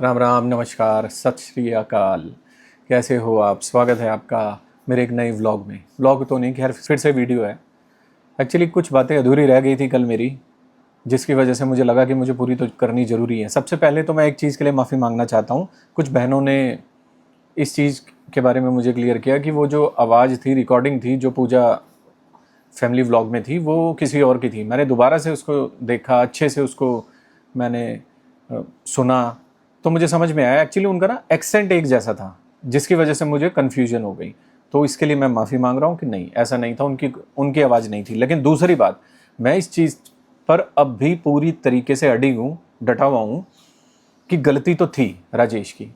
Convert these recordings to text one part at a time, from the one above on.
राम राम, नमस्कार, सत श्री अकाल। कैसे हो आप? स्वागत है आपका मेरे एक नए व्लॉग में। व्लॉग तो नहीं, खैर फिर से वीडियो है। एक्चुअली कुछ बातें अधूरी रह गई थी कल मेरी, जिसकी वजह से मुझे लगा कि मुझे पूरी तो करनी ज़रूरी है। सबसे पहले तो मैं एक चीज़ के लिए माफ़ी मांगना चाहता हूँ। कुछ बहनों ने इस चीज़ के बारे में मुझे क्लियर किया कि वो जो आवाज़ थी, रिकॉर्डिंग थी, जो पूजा फैमिली व्लॉग में थी, वो किसी और की थी। मैंने दोबारा से उसको देखा, अच्छे से उसको मैंने सुना, तो मुझे समझ में आया एक्चुअली उनका ना एक्सेंट एक जैसा था, जिसकी वजह से मुझे कन्फ्यूजन हो गई। तो इसके लिए मैं माफ़ी मांग रहा हूँ कि नहीं, ऐसा नहीं था, उनकी उनकी आवाज़ नहीं थी। लेकिन दूसरी बात, मैं इस चीज़ पर अब भी पूरी तरीके से अड़ी हूँ, डटा हुआ हूँ कि गलती तो थी राजेश की।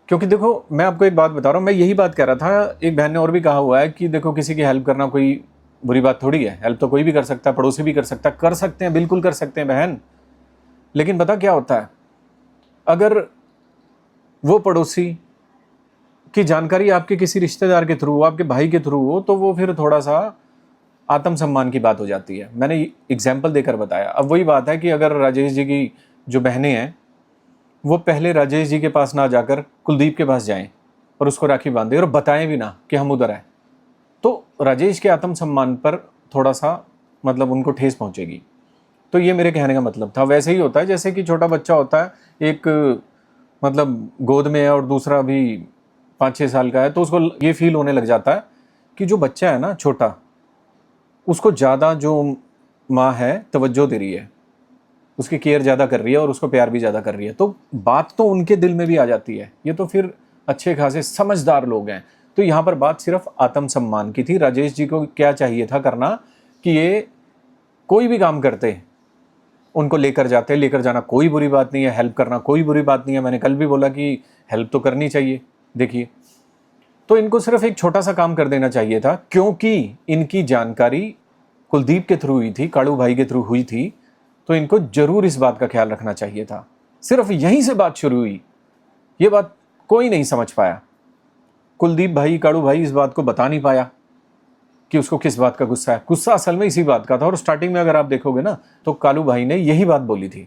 क्योंकि देखो, मैं आपको एक बात बता रहा हूँ, मैं यही बात कह रहा था। एक बहन ने और भी कहा हुआ है कि देखो, किसी की हेल्प करना कोई बुरी बात थोड़ी है। हेल्प तो कोई भी कर सकता है, पड़ोसी भी कर सकता है, कर सकते हैं, बिल्कुल कर सकते हैं बहन। लेकिन पता क्या होता है, अगर वो पड़ोसी की जानकारी आपके किसी रिश्तेदार के थ्रू हो, आपके भाई के थ्रू हो, तो वो फिर थोड़ा सा आत्मसम्मान की बात हो जाती है। मैंने एग्जाम्पल देकर बताया। अब वही बात है कि अगर राजेश जी की जो बहनें हैं, वो पहले राजेश जी के पास ना जाकर कुलदीप के पास जाएं और उसको राखी बांधे और बताएं भी ना कि हम उधर हैं, तो राजेश के आत्मसम्मान पर थोड़ा सा मतलब उनको ठेस पहुंचेगी। तो ये मेरे कहने का मतलब था। वैसे ही होता है जैसे कि छोटा बच्चा होता है, एक मतलब गोद में है और दूसरा भी 5-6 साल का है, तो उसको ये फील होने लग जाता है कि जो बच्चा है ना छोटा, उसको ज़्यादा जो माँ है तवज्जो दे रही है, उसकी केयर ज़्यादा कर रही है और उसको प्यार भी ज़्यादा कर रही है। तो बात तो उनके दिल में भी आ जाती है। ये तो फिर अच्छे खासे समझदार लोग हैं। तो यहाँ पर बात सिर्फ आत्मसम्मान की थी। राजेश जी को क्या चाहिए था करना कि ये कोई भी काम करते, उनको लेकर जाते। लेकर जाना कोई बुरी बात नहीं है, हेल्प करना कोई बुरी बात नहीं है। मैंने कल भी बोला कि हेल्प तो करनी चाहिए। देखिए, तो इनको सिर्फ एक छोटा सा काम कर देना चाहिए था, क्योंकि इनकी जानकारी कुलदीप के थ्रू हुई थी, कालू भाई के थ्रू हुई थी, तो इनको जरूर इस बात का ख्याल रखना चाहिए था। सिर्फ यहीं से बात शुरू हुई। ये बात कोई नहीं समझ पाया। कुलदीप भाई, कालू भाई इस बात को बता नहीं पाया कि उसको किस बात का गुस्सा है। गुस्सा असल में इसी बात का था। और स्टार्टिंग में अगर आप देखोगे ना, तो कालू भाई ने यही बात बोली थी।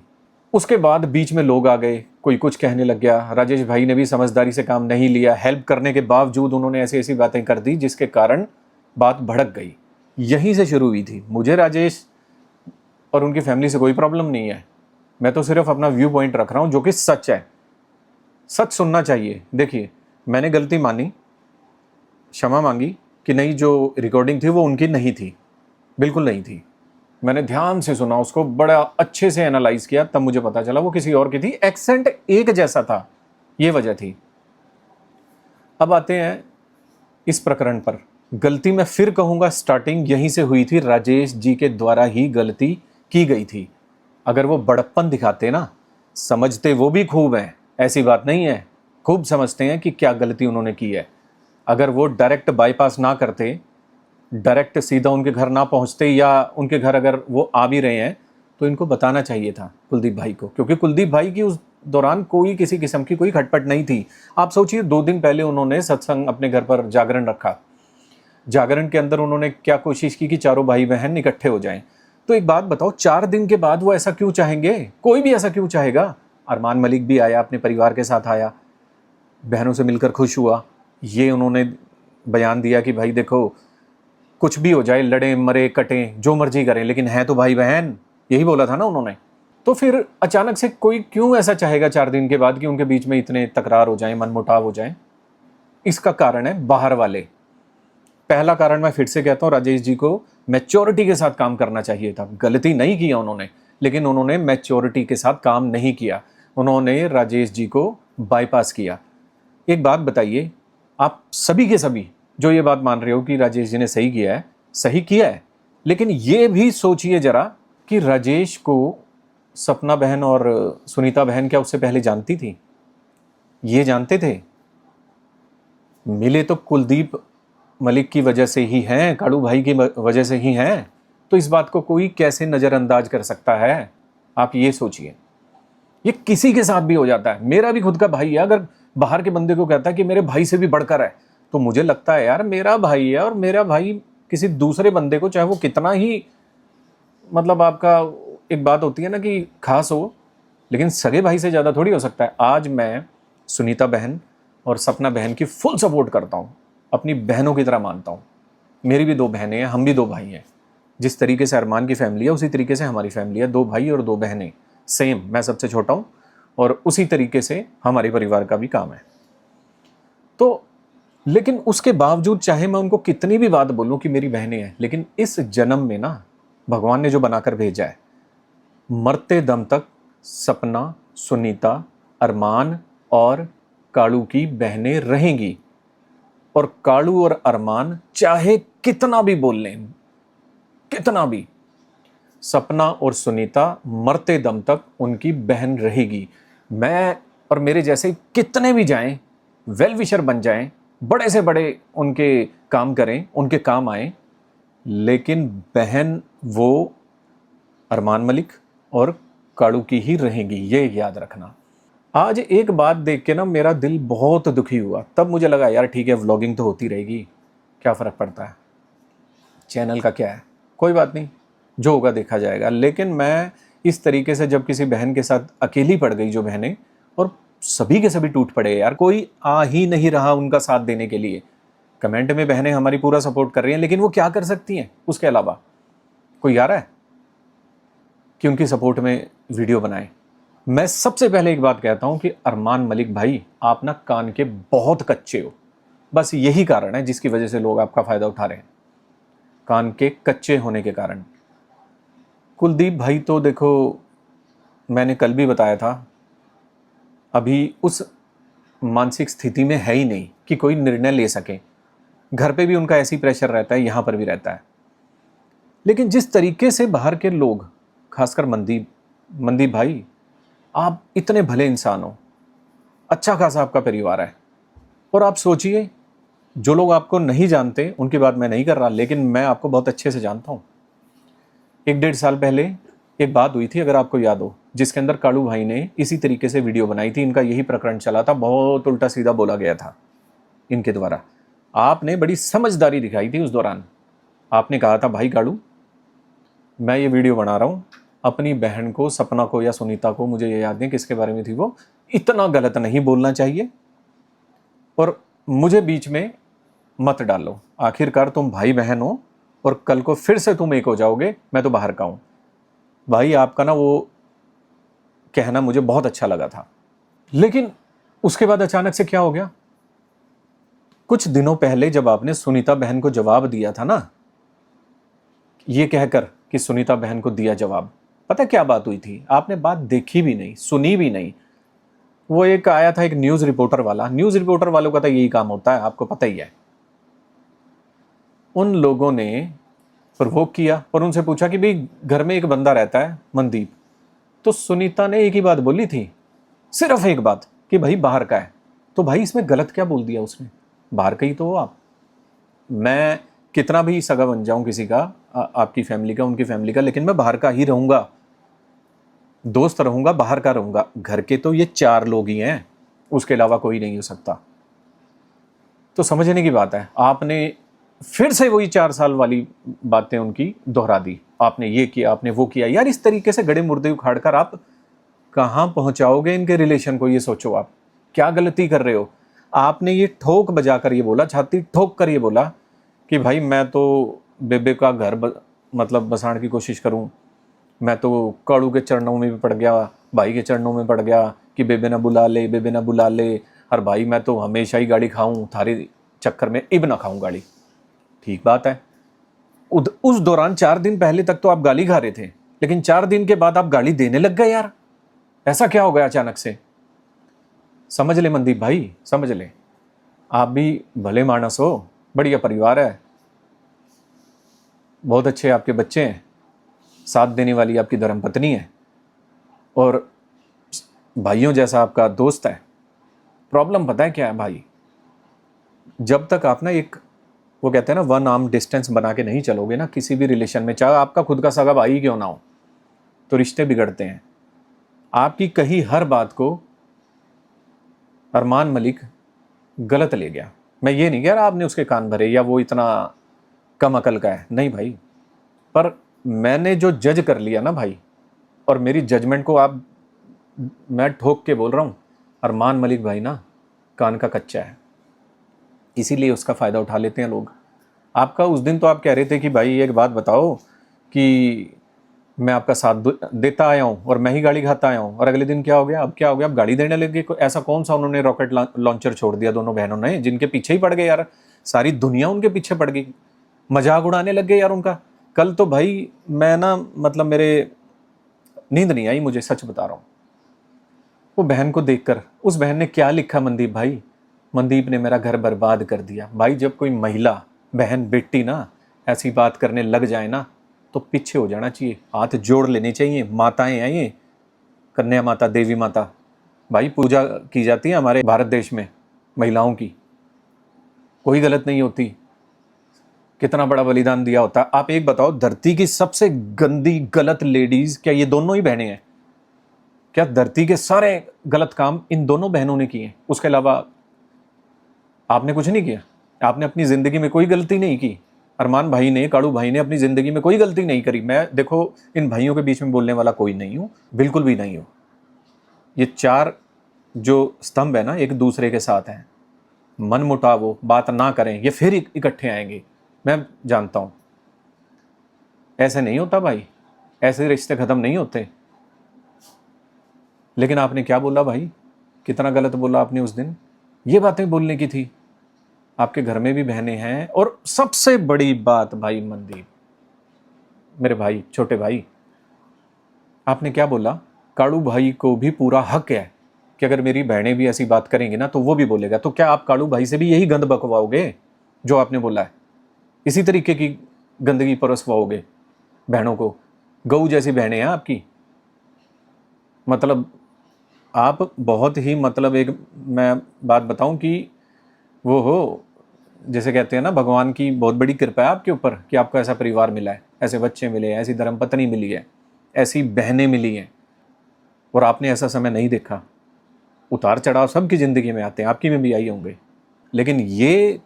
उसके बाद बीच में लोग आ गए, कोई कुछ कहने लग गया। राजेश भाई ने भी समझदारी से काम नहीं लिया। हेल्प करने के बावजूद उन्होंने ऐसी ऐसी बातें कर दी, जिसके कारण बात भड़क गई। यहीं से शुरू हुई थी। मुझे राजेश और उनकी फैमिली से कोई प्रॉब्लम नहीं है। मैं तो सिर्फ अपना व्यू पॉइंट रख रहा हूं, जो कि सच है। सच सुनना चाहिए। देखिए, मैंने गलती मानी, क्षमा मांगी कि नहीं, जो रिकॉर्डिंग थी वो उनकी नहीं थी, बिल्कुल नहीं थी। मैंने ध्यान से सुना, उसको बड़ा अच्छे से एनालाइज किया, तब मुझे पता चला वो किसी और की थी। एक्सेंट एक जैसा था, ये वजह थी। अब आते हैं इस प्रकरण पर। गलती मैं फिर कहूंगा, स्टार्टिंग यहीं से हुई थी। राजेश जी के द्वारा ही गलती की गई थी। अगर वो बड़प्पन दिखाते ना, समझते वो भी खूब हैं, ऐसी बात नहीं है, खूब समझते हैं कि क्या गलती उन्होंने की है। अगर वो डायरेक्ट बाईपास ना करते, डायरेक्ट सीधा उनके घर ना पहुंचते, या उनके घर अगर वो आ भी रहे हैं, तो इनको बताना चाहिए था कुलदीप भाई को। क्योंकि कुलदीप भाई की उस दौरान कोई किसी किस्म की कोई खटपट नहीं थी। आप सोचिए, 2 दिन पहले उन्होंने सत्संग अपने घर पर जागरण रखा। जागरण के अंदर उन्होंने क्या कोशिश की कि चारों भाई बहन इकट्ठे हो जाएं। तो एक बात बताओ, 4 दिन के बाद वो ऐसा क्यों चाहेंगे? कोई भी ऐसा क्यों चाहेगा? अरमान मलिक भी आया, अपने परिवार के साथ आया, बहनों से मिलकर खुश हुआ। ये उन्होंने बयान दिया कि भाई देखो, कुछ भी हो जाए, लड़े मरे कटें, जो मर्जी करें, लेकिन है तो भाई बहन। यही बोला था ना उन्होंने। तो फिर अचानक से कोई क्यों ऐसा चाहेगा 4 दिन के बाद कि उनके बीच में इतने तकरार हो जाएं, मनमुटाव हो जाएं? इसका कारण है बाहर वाले। पहला कारण मैं फिर से कहता हूं, राजेश जी को मैच्योरिटी के साथ काम करना चाहिए था। गलती नहीं किया उन्होंने, लेकिन उन्होंने मैच्योरिटी के साथ काम नहीं किया। उन्होंने राजेश जी को बाईपास किया। एक बात बताइए, आप सभी के सभी जो ये बात मान रहे हो कि राजेश जी ने सही किया है, सही किया है, लेकिन ये भी सोचिए जरा कि राजेश को सपना बहन और सुनीता बहन क्या उससे पहले जानती थी? ये जानते थे? मिले तो कुलदीप मलिक की वजह से ही हैं, काड़ू भाई की वजह से ही हैं। तो इस बात को कोई कैसे नज़रअंदाज कर सकता है? आप ये सोचिए। ये किसी के साथ भी हो जाता है। मेरा भी खुद का भाई है, अगर बाहर के बंदे को कहता है कि मेरे भाई से भी बढ़कर है, तो मुझे लगता है यार मेरा भाई है, और मेरा भाई किसी दूसरे बंदे को, चाहे वो कितना ही मतलब आपका, एक बात होती है ना कि खास हो, लेकिन सगे भाई से ज़्यादा थोड़ी हो सकता है। आज मैं सुनीता बहन और सपना बहन की फुल सपोर्ट करता हूँ, अपनी बहनों की तरह मानता हूँ। मेरी भी 2 बहनें हैं, हम भी 2 भाई हैं। जिस तरीके से अरमान की फैमिली है उसी तरीके से हमारी फैमिली है, 2 भाई और 2 बहनें सेम। मैं सबसे छोटा हूँ और उसी तरीके से हमारे परिवार का भी काम है। तो लेकिन उसके बावजूद चाहे मैं उनको कितनी भी बात बोलूं कि मेरी बहनें हैं, लेकिन इस जन्म में ना भगवान ने जो बनाकर भेजा है, मरते दम तक सपना, सुनीता, अरमान और कालू की बहनें रहेंगी। और कालू और अरमान चाहे कितना भी बोल लें, कितना भी, सपना और सुनीता मरते दम तक उनकी बहन रहेगी। मैं और मेरे जैसे कितने भी जाएं, वेल विशर बन जाएं, बड़े से बड़े उनके काम करें, उनके काम आए, लेकिन बहन वो अरमान मलिक और कालू की ही रहेंगी, ये याद रखना। आज एक बात देख के ना मेरा दिल बहुत दुखी हुआ। तब मुझे लगा यार ठीक है, व्लॉगिंग तो होती रहेगी, क्या फ़र्क पड़ता है, चैनल का क्या है, कोई बात नहीं, जो होगा देखा जाएगा। लेकिन मैं इस तरीके से जब किसी बहन के साथ अकेली पड़ गई जो बहनें, और सभी के सभी टूट पड़े यार, कोई आ ही नहीं रहा उनका साथ देने के लिए। कमेंट में बहनें हमारी पूरा सपोर्ट कर रही हैं, लेकिन वो क्या कर सकती हैं उसके अलावा? कोई आ रहा है कि उनकी सपोर्ट में वीडियो बनाए? मैं सबसे पहले एक बात कहता हूं कि अरमान मलिक भाई, आप ना कान के बहुत कच्चे हो। बस यही कारण है जिसकी वजह से लोग आपका फायदा उठा रहे हैं, कान के कच्चे होने के कारण। कुलदीप भाई तो देखो, मैंने कल भी बताया था, अभी उस मानसिक स्थिति में है ही नहीं कि कोई निर्णय ले सके। घर पे भी उनका ऐसी प्रेशर रहता है, यहाँ पर भी रहता है। लेकिन जिस तरीके से बाहर के लोग, खासकर मनदीप मनदीप भाई, आप इतने भले इंसान हो, अच्छा खासा आपका परिवार है, और आप सोचिए, जो लोग आपको नहीं जानते उनकी बात मैं नहीं कर रहा, लेकिन मैं आपको बहुत अच्छे से जानता हूँ। 1-1.5 साल पहले एक बात हुई थी, अगर आपको याद हो, जिसके अंदर कालू भाई ने इसी तरीके से वीडियो बनाई थी। इनका यही प्रकरण चला था, बहुत उल्टा सीधा बोला गया था इनके द्वारा। आपने बड़ी समझदारी दिखाई थी उस दौरान। आपने कहा था भाई कालू, मैं ये वीडियो बना रहा हूँ, अपनी बहन को, सपना को या सुनीता को, मुझे ये याद नहीं किसके बारे में थी वो, इतना गलत नहीं बोलना चाहिए और मुझे बीच में मत डालो। आखिरकार तुम भाई बहन हो और कल को फिर से तुम एक हो जाओगे, मैं तो बाहर का हूँ। भाई आपका ना वो कहना मुझे बहुत अच्छा लगा था। लेकिन उसके बाद अचानक से क्या हो गया? कुछ दिनों पहले जब आपने सुनीता बहन को जवाब दिया था ना, ये कहकर कि सुनीता बहन को दिया जवाब, पता क्या बात हुई थी? आपने बात देखी भी नहीं, सुनी भी नहीं। वो एक आया था, एक न्यूज़ रिपोर्टर वाला, न्यूज़ रिपोर्टर वालों का तो यही काम होता है, आपको पता ही है। उन लोगों ने प्रवोक किया और उनसे पूछा कि भाई घर में एक बंदा रहता है मनदीप, तो सुनीता ने एक ही बात बोली थी, सिर्फ एक बात, कि भाई बाहर का है। तो भाई इसमें गलत क्या बोल दिया उसने? बाहर का ही तो हो आप। मैं कितना भी सगा बन जाऊं किसी का, आपकी फैमिली का, उनकी फैमिली का, लेकिन मैं बाहर का ही रहूंगा, दोस्त रहूंगा, बाहर का रहूंगा। घर के तो ये 4 लोग ही हैं, उसके अलावा कोई नहीं हो सकता। तो समझने की बात है, आपने फिर से वही 4 साल वाली बातें उनकी दोहरा दी। आपने ये किया, आपने वो किया। यार इस तरीके से गड़े मुर्दे उखाड़ कर आप कहाँ पहुंचाओगे इनके रिलेशन को? ये सोचो, आप क्या गलती कर रहे हो। आपने ये ठोक बजाकर ये बोला, छाती ठोक कर ये बोला कि भाई मैं तो बेबे का घर मतलब बसाने की कोशिश करूं, मैं तो कालू के चरणों में भी पड़ गया, भाई के चरणों में पड़ गया कि बेबे ना बुला ले, बेबे ना बुला ले, और भाई मैं तो हमेशा ही गाड़ी खाऊं, थारे चक्कर में इब ना खाऊं गाड़ी। ठीक बात है, उस दौरान 4 दिन पहले तक तो आप गाली खा रहे थे, लेकिन 4 दिन के बाद आप गाली देने लग गए। यार ऐसा क्या हो गया अचानक से? समझ ले मनदीप भाई, समझ ले, आप भी भले मानस हो, बढ़िया परिवार है, बहुत अच्छे आपके बच्चे हैं, साथ देने वाली आपकी धर्मपत्नी है, और भाइयों जैसा आपका दोस्त है। प्रॉब्लम पता है क्या है भाई? जब तक आप ना एक, वो कहते हैं ना, 1 आर्म डिस्टेंस बना के नहीं चलोगे ना किसी भी रिलेशन में, चाहे आपका खुद का सगा भाई क्यों ना हो, तो रिश्ते बिगड़ते हैं। आपकी कही हर बात को अरमान मलिक गलत ले गया। मैं ये नहीं कह रहा आपने उसके कान भरे या वो इतना कम अकल का है, नहीं भाई, पर मैंने जो जज कर लिया ना भाई, और मेरी जजमेंट को आप मैं ठोक के बोल रहा हूँ, अरमान मलिक भाई ना कान का कच्चा है, इसीलिए उसका फ़ायदा उठा लेते हैं लोग। आपका उस दिन तो आप कह रहे थे कि भाई एक बात बताओ कि मैं आपका साथ देता आया हूँ और मैं ही गाड़ी खाता आया हूँ, और अगले दिन क्या हो गया? अब क्या हो गया? अब गाड़ी देने लगे। ऐसा कौन सा उन्होंने रॉकेट लॉन्चर छोड़ दिया दोनों बहनों ने, जिनके पीछे ही पड़ गए यार, सारी दुनिया उनके पीछे पड़ गई, मजाक उड़ाने लग गए यार उनका। कल तो भाई मैं ना मतलब मेरे नींद नहीं आई, मुझे सच बता रहा हूँ। वो बहन को देखकर, उस बहन ने क्या लिखा मनदीप भाई, मनदीप ने मेरा घर बर्बाद कर दिया। भाई जब कोई महिला बहन बेटी ना ऐसी बात करने लग जाए ना, तो पीछे हो जाना चाहिए, हाथ जोड़ लेने चाहिए। माताएं हैं ये, कन्या माता, देवी माता, भाई पूजा की जाती है हमारे भारत देश में महिलाओं की, कोई गलत नहीं होती, कितना बड़ा बलिदान दिया होता है। आप एक बताओ, धरती की सबसे गंदी गलत लेडीज क्या ये दोनों ही बहनें हैं? क्या धरती के सारे गलत काम इन दोनों बहनों ने किए? उसके अलावा आपने कुछ नहीं किया? आपने अपनी जिंदगी में कोई गलती नहीं की? अरमान भाई ने, काड़ू भाई ने अपनी जिंदगी में कोई गलती नहीं करी। मैं देखो इन भाइयों के बीच में बोलने वाला कोई नहीं हूं, बिल्कुल भी नहीं हूं। ये चार जो स्तंभ है ना, एक दूसरे के साथ हैं, मन मुटावो, बात ना करें, ये फिर इकट्ठे आएंगे। मैं जानता हूं ऐसे नहीं होता भाई, ऐसे रिश्ते खत्म नहीं होते। लेकिन आपने क्या बोला भाई, कितना गलत बोला आपने उस दिन। ये बातें बोलने की थी? आपके घर में भी बहनें हैं। और सबसे बड़ी बात भाई मनदीप, मेरे भाई, छोटे भाई, आपने क्या बोला, काड़ू भाई को भी पूरा हक है कि अगर मेरी बहनें भी ऐसी बात करेंगी ना तो वो भी बोलेगा। तो क्या आप काड़ू भाई से भी यही गंद बकवाओगे जो आपने बोला है? इसी तरीके की गंदगी परसवाओगे बहनों को? गऊ जैसी बहनें हैं आपकी। मतलब आप बहुत ही, मतलब एक मैं बात बताऊं कि वो हो, जैसे कहते हैं ना, भगवान की बहुत बड़ी कृपा है आपके ऊपर कि आपको ऐसा परिवार मिला है, ऐसे बच्चे मिले हैं, ऐसी धर्मपत्नी मिली है, ऐसी बहनें मिली हैं। और आपने ऐसा समय नहीं देखा। उतार चढ़ाव सबकी ज़िंदगी में आते हैं, आपकी में भी आई होंगे, लेकिन ये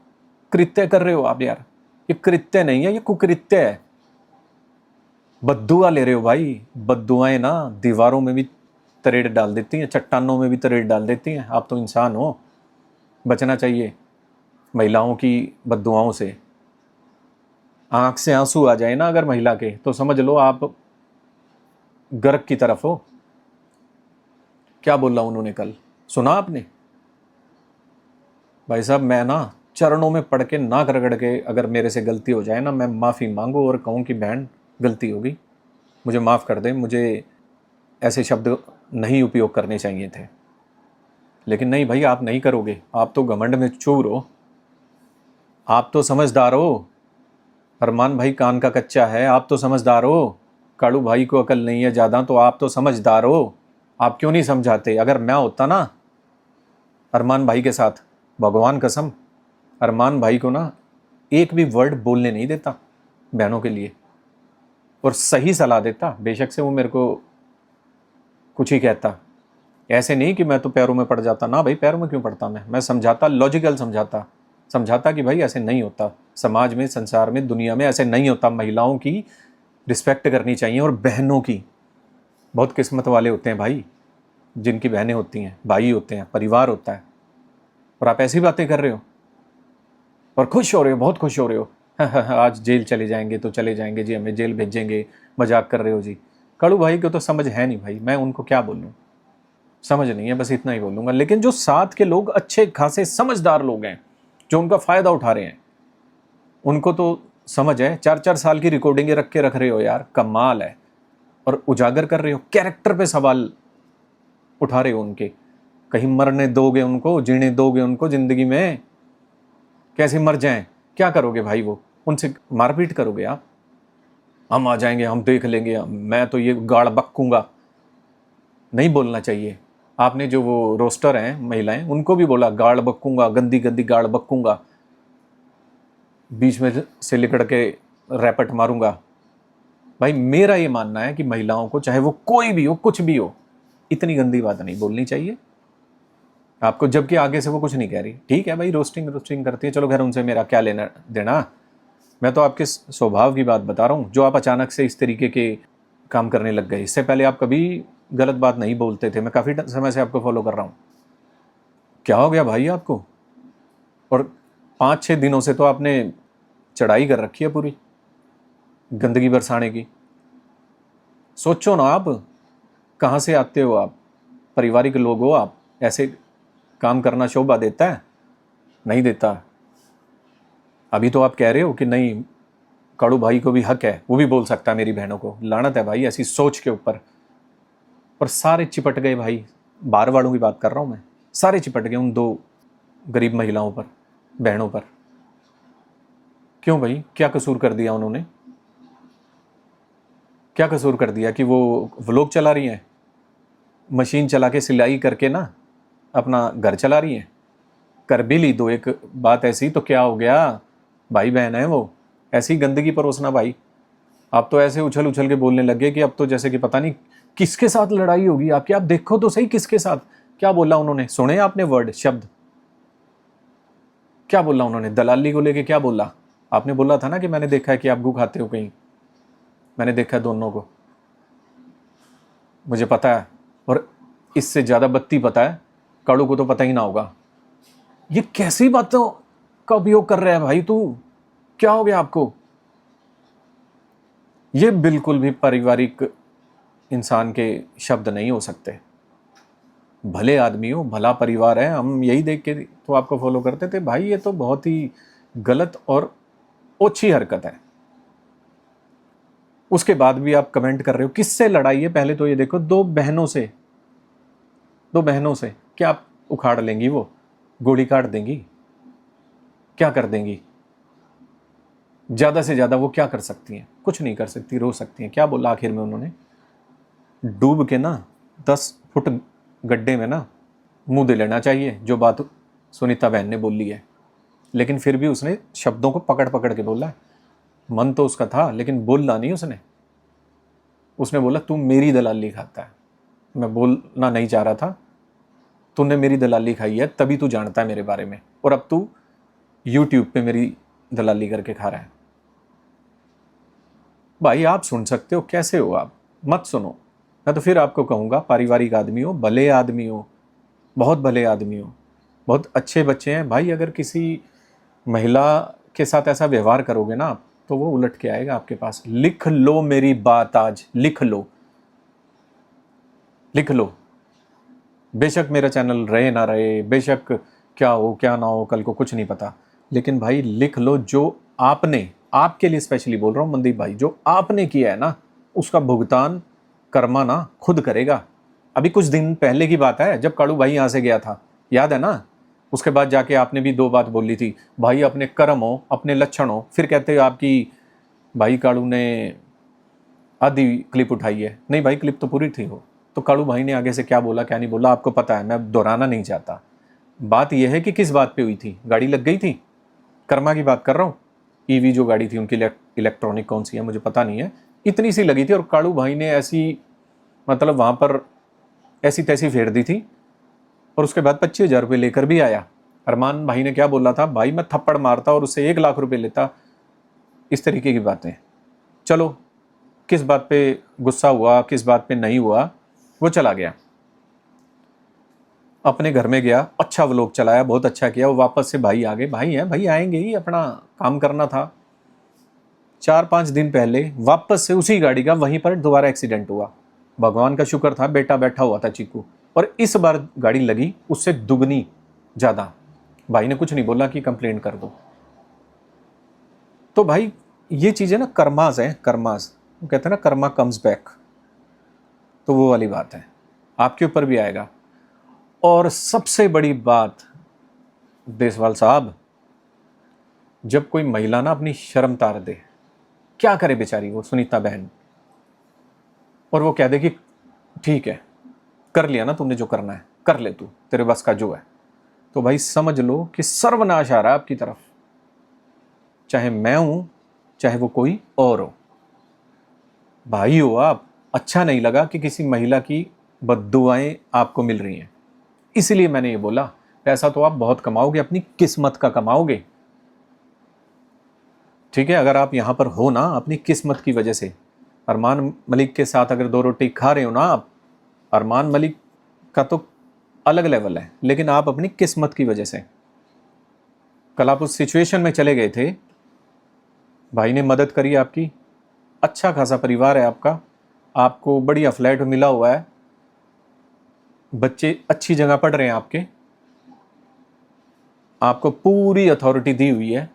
कृत्य कर रहे हो आप यार। ये कृत्य नहीं है, ये कुकृत्य है। बद्दुआ ले रहे हो भाई। बद्दुआएं ना दीवारों में भी तरेड़ डाल देती हैं, चट्टानों में भी तरेड़ डाल देती हैं। आप तो इंसान हो, बचना चाहिए महिलाओं की बद्दुआओं से। आंख से आंसू आ जाए ना अगर महिला के, तो समझ लो आप गर्क की तरफ हो। क्या बोला उन्होंने कल, सुना आपने? भाई साहब मैं ना चरणों में पड़ के, नाक रगड़ के, अगर मेरे से गलती हो जाए ना, मैं माफ़ी मांगू और कहूँ कि बहन गलती होगी, मुझे माफ़ कर दें, मुझे ऐसे शब्द नहीं उपयोग करने चाहिए थे। लेकिन नहीं भाई, आप नहीं करोगे। आप तो घमंड में चूर हो, आप तो समझदार हो। अरमान भाई कान का कच्चा है, आप तो समझदार हो। काड़ू भाई को अकल नहीं है ज़्यादा, तो आप तो समझदार हो। आप क्यों नहीं समझाते? अगर मैं होता ना अरमान भाई के साथ, भगवान कसम, अरमान भाई को ना एक भी वर्ड बोलने नहीं देता बहनों के लिए, और सही सलाह देता। बेशक से वो मेरे को कुछ ही कहता, ऐसे नहीं कि मैं तो पैरों में पड़ जाता ना भाई, पैरों में क्यों पड़ता मैं समझाता, लॉजिकल समझाता कि भाई ऐसे नहीं होता, समाज में, संसार में, दुनिया में ऐसे नहीं होता। महिलाओं की रिस्पेक्ट करनी चाहिए, और बहनों की। बहुत किस्मत वाले होते हैं भाई जिनकी बहनें होती हैं, भाई होते हैं, परिवार होता है। और आप ऐसी बातें कर रहे हो और खुश हो रहे हो, बहुत खुश हो रहे हो। आज जेल चले जाएंगे तो चले जाएंगे जी, हमें जेल भेजेंगे, मजाक कर रहे हो जी। कड़ू भाई को तो समझ है नहीं भाई, मैं उनको क्या बोलूँ, समझ नहीं है, बस इतना ही बोलूँगा। लेकिन जो साथ के लोग अच्छे खासे समझदार लोग हैं, जो उनका फ़ायदा उठा रहे हैं, उनको तो समझ है। 4-4 साल की रिकॉर्डिंगें रख रहे हो यार, कमाल है। और उजागर कर रहे हो, कैरेक्टर पे सवाल उठा रहे हो उनके। कहीं मरने दोगे उनको, जीने दोगे उनको ज़िंदगी में? कैसे मर जाएं? क्या करोगे भाई? वो उनसे मारपीट करोगे आप? हम आ जाएंगे, हम देख लेंगे, मैं तो ये गाड़ बक्कूंगा। नहीं बोलना चाहिए। आपने जो वो रोस्टर हैं महिलाएं, उनको भी बोला गाड़ बक्कूंगा, गंदी गंदी गाड़ बक्कूंगा, बीच में से लिकड़ के रैपट मारूंगा। भाई मेरा ये मानना है कि महिलाओं को, चाहे वो कोई भी हो, कुछ भी हो, इतनी गंदी बात नहीं बोलनी चाहिए आपको। जबकि आगे से वो कुछ नहीं कह रही, ठीक है भाई, रोस्टिंग करती है, चलो खैर, उनसे मेरा क्या लेना देना। मैं तो आपके स्वभाव की बात बता रहा हूँ, जो आप अचानक से इस तरीके के काम करने लग गए। इससे पहले आप कभी गलत बात नहीं बोलते थे, मैं काफ़ी समय से आपको फॉलो कर रहा हूँ। क्या हो गया भाई आपको? और 5-6 दिनों से तो आपने चढ़ाई कर रखी है पूरी गंदगी बरसाने की। सोचो ना आप, कहाँ से आते हो आप? पारिवारिक लोग हो आप, ऐसे काम करना शोभा देता है? नहीं देता। अभी तो आप कह रहे हो कि नहीं, काड़ू भाई को भी हक है, वो भी बोल सकता है मेरी बहनों को। लानत है भाई ऐसी सोच के ऊपर। पर सारे चिपट गए भाई, बाहर वालों की बात कर रहा हूँ मैं, सारे चिपट गए उन 2 गरीब महिलाओं पर, बहनों पर। क्यों भाई, क्या कसूर कर दिया उन्होंने? क्या कसूर कर दिया कि वो व्लॉग चला रही हैं, मशीन चला के सिलाई करके ना अपना घर चला रही हैं? कर भी ली 2-1 बात ऐसी तो क्या हो गया? भाई बहन है वो, ऐसी गंदगी परोसना भाई। आप तो ऐसे उछल उछल के बोलने लगे कि अब तो जैसे कि पता नहीं किसके साथ लड़ाई होगी आपकी। आप देखो तो सही किसके साथ। क्या बोला उन्होंने? सुने आपने वर्ड, शब्द? क्या बोला उन्होंने? दलाली को लेके क्या बोला? आपने बोला था ना कि मैंने देखा है कि आप गू खाते हो कहीं, मैंने देखा है दोनों को, मुझे पता है। और इससे ज़्यादा बत्ती पता है, काड़ू को तो पता ही ना होगा। ये कैसी बातों का उपयोग कर रहा है भाई तू? क्या हो गया आपको? ये बिल्कुल भी पारिवारिक इंसान के शब्द नहीं हो सकते। भले आदमी हो, भला परिवार है, हम यही देख के तो आपको फॉलो करते थे भाई। ये तो बहुत ही गलत और ओछी हरकत है। उसके बाद भी आप कमेंट कर रहे हो। किससे लड़ाई है पहले तो ये देखो। 2 बहनों से, 2 बहनों से क्या आप उखाड़ लेंगी? वो गोली काट देंगी? क्या कर देंगी? ज्यादा से ज्यादा वो क्या कर सकती हैं? कुछ नहीं कर सकती, रो सकती हैं। क्या बोला आखिर में उन्होंने? डूब के ना 10 फुट गड्ढे में ना मुंह दे लेना चाहिए, जो बात सुनीता बहन ने बोली है। लेकिन फिर भी उसने शब्दों को पकड़ पकड़ के बोला है। मन तो उसका था लेकिन बोलना नहीं उसने। उसने बोला तू मेरी दलाली खाता है। मैं बोलना नहीं चाह रहा था, तूने मेरी दलाली खाई है तभी तू जानता है मेरे बारे में, और अब तू यूट्यूब पे मेरी दलाली करके खा रहा है। भाई आप सुन सकते हो, कैसे हो आप? मत सुनो। मैं तो फिर आपको कहूँगा, पारिवारिक आदमी हो, भले आदमी हो, बहुत भले आदमी हो, बहुत अच्छे बच्चे हैं भाई। अगर किसी महिला के साथ ऐसा व्यवहार करोगे ना आप, तो वो उलट के आएगा आपके पास। लिख लो मेरी बात, आज लिख लो, लिख लो। बेशक मेरा चैनल रहे ना रहे, बेशक क्या हो क्या ना हो कल को, कुछ नहीं पता, लेकिन भाई लिख लो। जो आपने, आपके लिए स्पेशली बोल रहा हूँ मनदीप भाई, जो आपने किया है ना उसका भुगतान कर्मा ना खुद करेगा। अभी कुछ दिन पहले की बात है जब काड़ू भाई यहाँ से गया था, याद है ना? उसके बाद जाके आपने भी 2 बात बोली थी, भाई अपने कर्म हो, अपने लक्षण हो। फिर कहते हो आपकी भाई काड़ू ने आधी क्लिप उठाई है। नहीं भाई, क्लिप तो पूरी थी वो। तो काड़ू भाई ने आगे से क्या बोला क्या नहीं बोला आपको पता है, मैं दोहराना नहीं चाहता। बात यह है कि किस बात पे हुई थी, गाड़ी लग गई थी, कर्मा की बात कर रहा हूँ। ईवी जो गाड़ी थी उनकी, इलेक्ट्रॉनिक कौन सी है मुझे पता नहीं है, इतनी सी लगी थी। और काड़ू भाई ने ऐसी, मतलब वहाँ पर ऐसी तैसी फेर दी थी। और उसके बाद 25,000 रुपये लेकर भी आया। अरमान भाई ने क्या बोला था, भाई मैं थप्पड़ मारता और उससे 1 लाख रुपए लेता। इस तरीके की बातें। चलो, किस बात पे गुस्सा हुआ, किस बात पे नहीं हुआ, वो चला गया, अपने घर में गया, अच्छा व्लॉग चलाया, बहुत अच्छा किया। वो वापस से भाई आ गए, भाई हैं भाई, आएंगे ही, अपना काम करना था। 4-5 दिन पहले वापस से उसी गाड़ी का वहीं पर दोबारा एक्सीडेंट हुआ। भगवान का शुक्र था बेटा बैठा हुआ था चीकू, और इस बार गाड़ी लगी उससे दुगनी ज़्यादा। भाई ने कुछ नहीं बोला कि कंप्लेंट कर दो। तो भाई ये चीज़ें ना कर्मास हैं, कर्मास। वो कहते हैं ना कर्मा कम्स बैक, तो वो वाली बात है, आपके ऊपर भी आएगा। और सबसे बड़ी बात देसवाल साहब, जब कोई महिला ना अपनी शर्म तार दे, क्या करे बेचारी वो सुनीता बहन, और वो कह दे कि ठीक है कर लिया ना तुमने जो करना है, कर ले तू, तेरे बस का जो है, तो भाई समझ लो कि सर्वनाश आ रहा है आपकी तरफ। चाहे मैं हूं, चाहे वो कोई और हो, भाई हो आप। अच्छा नहीं लगा कि किसी महिला की बद्दुआएं आपको मिल रही हैं। इसीलिए मैंने ये बोला, पैसा तो आप बहुत कमाओगे, अपनी किस्मत का कमाओगे, ठीक है? अगर आप यहाँ पर हो ना अपनी किस्मत की वजह से, अरमान मलिक के साथ अगर 2 रोटी खा रहे हो ना आप, अरमान मलिक का तो अलग लेवल है, लेकिन आप अपनी किस्मत की वजह से कल आप उस सिचुएशन में चले गए थे, भाई ने मदद करी आपकी, अच्छा खासा परिवार है आपका, आपको बढ़िया फ्लैट मिला हुआ है, बच्चे अच्छी जगह पढ़ रहे हैं आपको पूरी अथॉरिटी दी हुई है,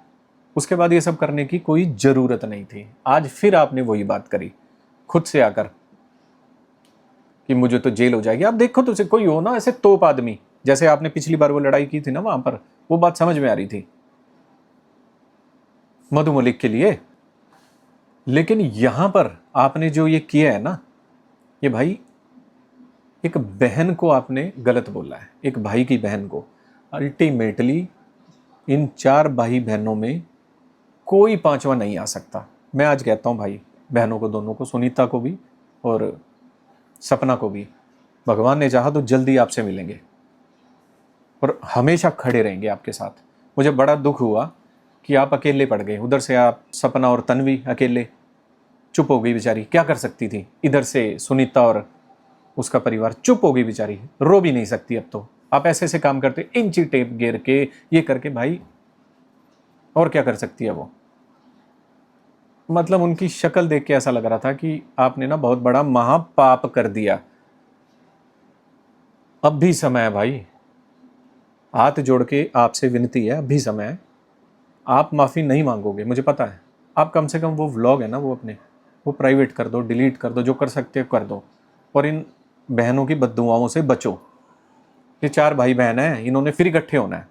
उसके बाद ये सब करने की कोई ज़रूरत नहीं थी। आज फिर आपने वही बात करी खुद से आकर कि मुझे तो जेल हो जाएगी। आप देखो तो कोई हो ना ऐसे तोप आदमी, जैसे आपने पिछली बार वो लड़ाई की थी ना वहां पर, वो बात समझ में आ रही थी मधु मलिक के लिए। लेकिन यहां पर आपने जो ये किया है ना, ये भाई एक बहन को आपने गलत बोला है, एक भाई की बहन को। अल्टीमेटली इन 4 भाई बहनों में कोई 5वां नहीं आ सकता। मैं आज कहता हूं भाई बहनों को, दोनों को, सुनीता को भी और सपना को भी, भगवान ने चाहा तो जल्दी आपसे मिलेंगे और हमेशा खड़े रहेंगे आपके साथ। मुझे बड़ा दुख हुआ कि आप अकेले पड़ गए। उधर से आप सपना और तन्वी अकेले, चुप हो गई बेचारी, क्या कर सकती थी। इधर से सुनीता और उसका परिवार चुप हो गई बेचारी, रो भी नहीं सकती अब तो। आप ऐसे ऐसे काम करते, इंची टेप गिर के ये करके, भाई और क्या कर सकती है वो। मतलब उनकी शक्ल देख के ऐसा लग रहा था कि आपने ना बहुत बड़ा महापाप कर दिया। अब भी समय है भाई, हाथ जोड़ के आपसे विनती है, अब भी समय है। आप माफ़ी नहीं मांगोगे मुझे पता है। आप कम से कम वो व्लॉग है ना वो अपने वो प्राइवेट कर दो, डिलीट कर दो, जो कर सकते हो कर दो, और इन बहनों की बददुआओं से बचो। ये 4 भाई बहन हैं, इन्होंने फिर इकट्ठे होना है,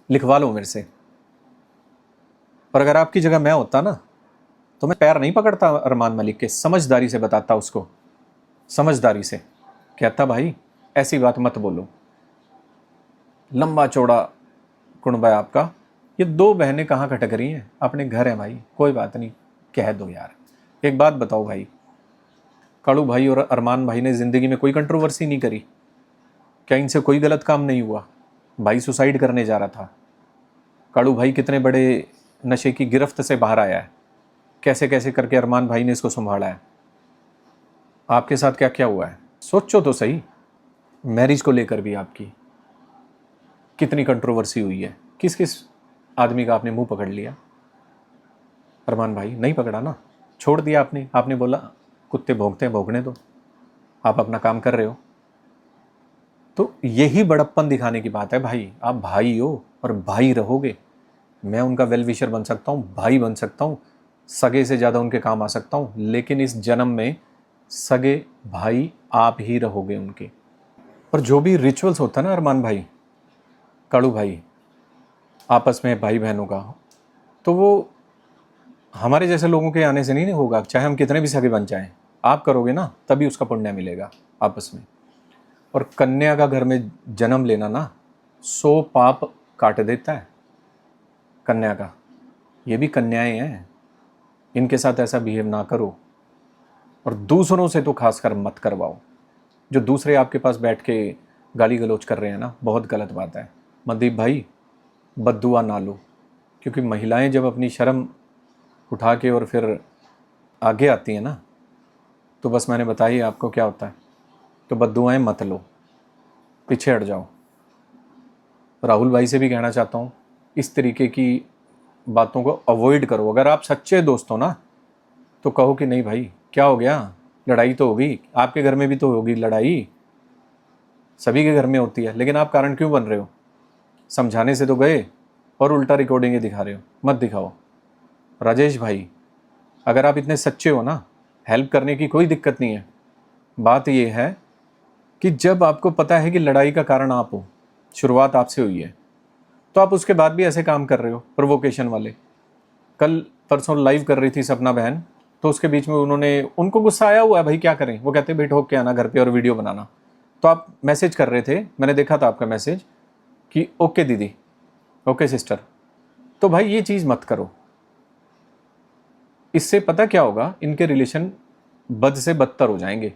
लिखवा लो मेरे से। और अगर आपकी जगह मैं होता ना तो मैं पैर नहीं पकड़ता अरमान मलिक के, समझदारी से बताता उसको, समझदारी से कहता भाई ऐसी बात मत बोलो। लंबा चौड़ा कुनबा है आपका, ये 2 बहनें कहाँ खटक रही हैं, अपने घर है भाई, कोई बात नहीं, कह दो यार। एक बात बताओ भाई, कालू भाई और अरमान भाई ने ज़िंदगी में कोई कंट्रोवर्सी नहीं करी क्या? इनसे कोई गलत काम नहीं हुआ? भाई सुसाइड करने जा रहा था, कालू भाई कितने बड़े नशे की गिरफ्त से बाहर आया है, कैसे कैसे करके अरमान भाई ने इसको संभाला है। आपके साथ क्या क्या हुआ है सोचो तो सही। मैरिज को लेकर भी आपकी कितनी कंट्रोवर्सी हुई है, किस किस आदमी का आपने मुंह पकड़ लिया। अरमान भाई नहीं पकड़ा ना, छोड़ दिया आपने। आपने बोला कुत्ते भौंकते हैं भौंकने दो, आप अपना काम कर रहे हो। तो यही बड़प्पन दिखाने की बात है भाई। आप भाई हो और भाई रहोगे। मैं उनका वेल विशर बन सकता हूँ, भाई बन सकता हूँ, सगे से ज़्यादा उनके काम आ सकता हूँ, लेकिन इस जन्म में सगे भाई आप ही रहोगे उनके। और जो भी रिचुअल्स होता है ना अरमान भाई, कालू भाई, आपस में भाई बहनों का, तो वो हमारे जैसे लोगों के आने से नहीं होगा। चाहे हम कितने भी सगे बन जाएं, आप करोगे ना तभी उसका पुण्य मिलेगा आपस में। और कन्या का घर में जन्म लेना ना 100 पाप काट देता है कन्या का। ये भी कन्याएं हैं, इनके साथ ऐसा बिहेव ना करो, और दूसरों से तो खासकर मत करवाओ। जो दूसरे आपके पास बैठ के गाली गलौज कर रहे हैं ना, बहुत गलत बात है। मनदीप भाई बद्दुआ ना लो, क्योंकि महिलाएं जब अपनी शर्म उठा के और फिर आगे आती हैं ना, तो बस मैंने बताया आपको क्या होता है। तो बद्दुआएं मत लो, पीछे हट जाओ। राहुल भाई से भी कहना चाहता हूँ, इस तरीके की बातों को अवॉइड करो। अगर आप सच्चे दोस्त हो ना तो कहो कि नहीं भाई क्या हो गया, लड़ाई तो होगी, आपके घर में भी तो होगी लड़ाई, सभी के घर में होती है, लेकिन आप कारण क्यों बन रहे हो? समझाने से तो गए और उल्टा रिकॉर्डिंग दिखा रहे हो, मत दिखाओ। राजेश भाई अगर आप इतने सच्चे हो ना, हेल्प करने की कोई दिक्कत नहीं है। बात यह है कि जब आपको पता है कि लड़ाई का कारण आप हो, शुरुआत आपसे हुई है, तो आप उसके बाद भी ऐसे काम कर रहे हो प्रोवोकेशन वाले। कल परसों लाइव कर रही थी सपना बहन, तो उसके बीच में उनको गुस्सा आया हुआ है भाई, क्या करें। वो कहते बैठ होके आना घर पे और वीडियो बनाना। तो आप मैसेज कर रहे थे, मैंने देखा था आपका मैसेज कि ओके दीदी, ओके सिस्टर। तो भाई ये चीज़ मत करो, इससे पता क्या होगा, इनके रिलेशन बद से बदतर हो जाएंगे।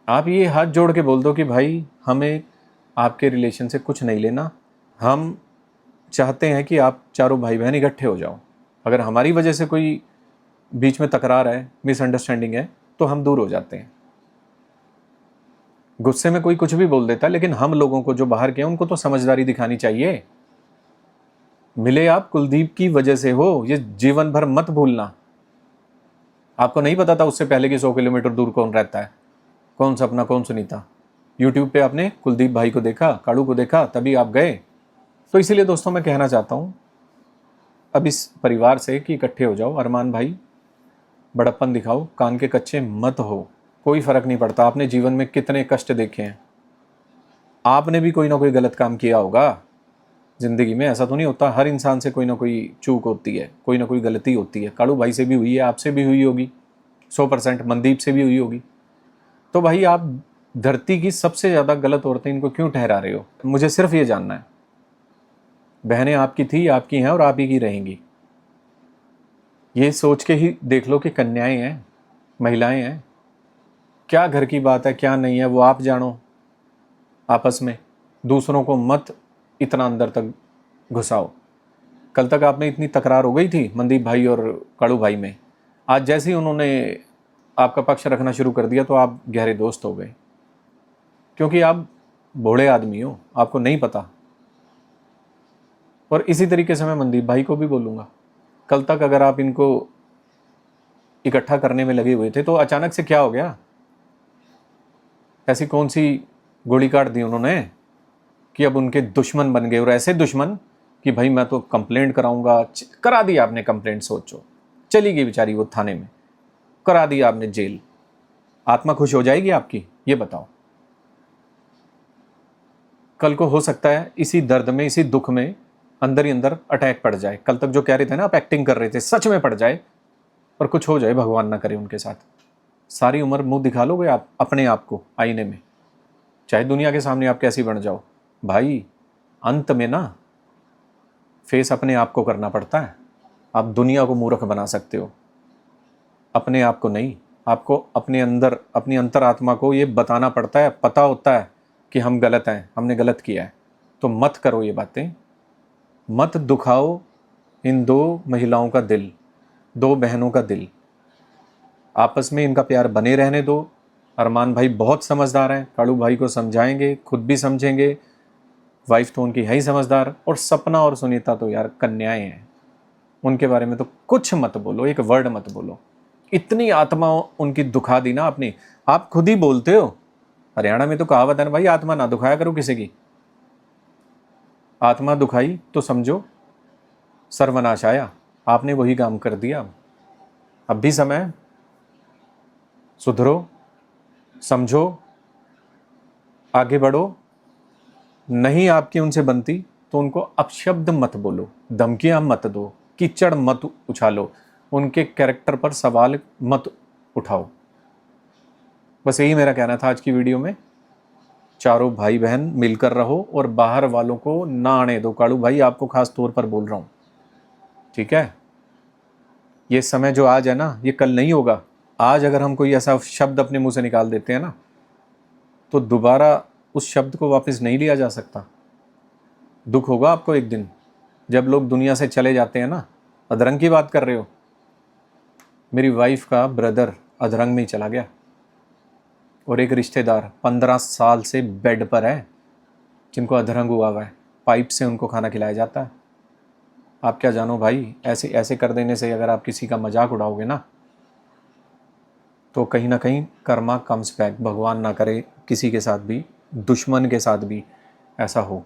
आप ये हाथ जोड़ के बोल दो कि भाई हमें आपके रिलेशन से कुछ नहीं लेना, हम चाहते हैं कि आप चारों भाई बहन इकट्ठे हो जाओ। अगर हमारी वजह से कोई बीच में तकरार है, मिसअंडरस्टैंडिंग है, तो हम दूर हो जाते हैं। गुस्से में कोई कुछ भी बोल देता है, लेकिन हम लोगों को जो बाहर के हैं उनको तो समझदारी दिखानी चाहिए। मिले आप कुलदीप की वजह से हो, ये जीवन भर मत भूलना। आपको नहीं पता था उससे पहले कि 100 किलोमीटर दूर कौन रहता है, कौन सपना कौन सुनीता। यूट्यूब पे आपने कुलदीप भाई को देखा, काड़ू को देखा, तभी आप गए। तो इसीलिए दोस्तों मैं कहना चाहता हूँ अब इस परिवार से कि इकट्ठे हो जाओ। अरमान भाई, बड़प्पन दिखाओ, कान के कच्चे मत हो। कोई फर्क नहीं पड़ता आपने जीवन में कितने कष्ट देखे हैं। आपने भी कोई ना कोई गलत काम किया होगा जिंदगी में, ऐसा तो नहीं होता। हर इंसान से कोई ना कोई चूक होती है, कोई ना कोई गलती होती है। काड़ू भाई से भी हुई है, आपसे भी हुई होगी 100%, मनदीप से भी हुई होगी। तो भाई आप धरती की सबसे ज़्यादा गलत औरतें इनको क्यों ठहरा रहे हो? मुझे सिर्फ ये जानना है। बहनें आपकी थी, आपकी हैं और आप ही की रहेंगी। ये सोच के ही देख लो कि कन्याएं हैं, महिलाएं हैं। क्या घर की बात है क्या नहीं है वो आप जानो आपस में। दूसरों को मत इतना अंदर तक घुसाओ। कल तक आप में इतनी तकरार हो गई थी मनदीप भाई और काड़ू भाई में, आज जैसे ही उन्होंने आपका पक्ष रखना शुरू कर दिया तो आप गहरे दोस्त हो गए। क्योंकि आप भोले आदमी हो, आपको नहीं पता। और इसी तरीके से मैं मनदीप भाई को भी बोलूँगा, कल तक अगर आप इनको इकट्ठा करने में लगे हुए थे तो अचानक से क्या हो गया? ऐसी कौन सी गोली काट दी उन्होंने कि अब उनके दुश्मन बन गए? और ऐसे दुश्मन कि भाई मैं तो कंप्लेंट कराऊंगा। करा दी आपने कंप्लेंट, सोचो, चली गई बेचारी वो थाने में, करा दी आपने जेल। आत्मा खुश हो जाएगी आपकी? ये बताओ। कल को हो सकता है इसी दर्द में, इसी दुख में अंदर ही अंदर अटैक पड़ जाए। कल तक जो कह रहे थे ना आप एक्टिंग कर रहे थे, सच में पड़ जाए और कुछ हो जाए, भगवान ना करे उनके साथ। सारी उम्र मुंह दिखा लोगे आप अपने आप को आईने में, चाहे दुनिया के सामने आप कैसी बन जाओ। भाई अंत में ना फेस अपने आप को करना पड़ता है। आप दुनिया को मूर्ख बना सकते हो, अपने आप को नहीं। आपको अपने अंदर, अपनी अंतरात्मा को ये बताना पड़ता है, पता होता है कि हम गलत हैं, हमने गलत किया है। तो मत करो ये बातें, मत दुखाओ इन दो महिलाओं का दिल, दो बहनों का दिल। आपस में इनका प्यार बने रहने दो। अरमान भाई बहुत समझदार हैं, काड़ू भाई को समझाएंगे, खुद भी समझेंगे। वाइफ तो उनकी है ही समझदार। और सपना और सुनीता तो यार कन्याएं हैं, उनके बारे में तो कुछ मत बोलो, एक वर्ड मत बोलो। इतनी आत्मा उनकी दुखा दी ना आपने। आप खुद ही बोलते हो, हरियाणा में तो कहावत है ना भाई, आत्मा ना दुखाया करो किसी की। आत्मा दुखाई तो समझो सर्वनाश आया। आपने वही काम कर दिया। अब भी समय है, सुधरो, समझो, आगे बढ़ो। नहीं आपकी उनसे बनती तो उनको अपशब्द मत बोलो, धमकियां मत दो, कीचड़ मत उछालो, उनके कैरेक्टर पर सवाल मत उठाओ। बस यही मेरा कहना था आज की वीडियो में। चारों भाई बहन मिलकर रहो और बाहर वालों को ना आने दो। काड़ू भाई आपको खास तौर पर बोल रहा हूं, ठीक है? ये समय जो आज है ना, ये कल नहीं होगा। आज अगर हम कोई ऐसा शब्द अपने मुंह से निकाल देते हैं ना, तो दोबारा उस शब्द को वापस नहीं लिया जा सकता। दुख होगा आपको एक दिन जब लोग दुनिया से चले जाते हैं ना। अधरंग की बात कर रहे हो, मेरी वाइफ का ब्रदर अधरंग में ही चला गया और एक रिश्तेदार 15 साल से बेड पर है, जिनको अधरंग हुआ हुआ है। पाइप से उनको खाना खिलाया जाता है। आप क्या जानो भाई, ऐसे ऐसे कर देने से अगर आप किसी का मजाक उड़ाओगे ना, तो कहीं ना कहीं कर्मा कम्स बैक। भगवान ना करे किसी के साथ भी, दुश्मन के साथ भी ऐसा हो।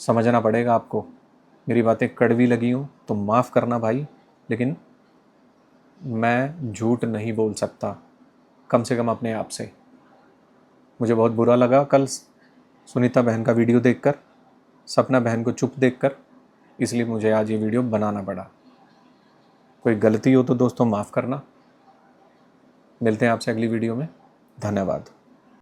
समझना पड़ेगा आपको। मेरी बातें कड़वी लगी हूँ तो माफ़ करना भाई, लेकिन मैं झूठ नहीं बोल सकता, कम से कम अपने आप से। मुझे बहुत बुरा लगा कल सुनीता बहन का वीडियो देखकर, सपना बहन को चुप देखकर, इसलिए मुझे आज ये वीडियो बनाना पड़ा। कोई गलती हो तो दोस्तों माफ़ करना। मिलते हैं आपसे अगली वीडियो में। धन्यवाद।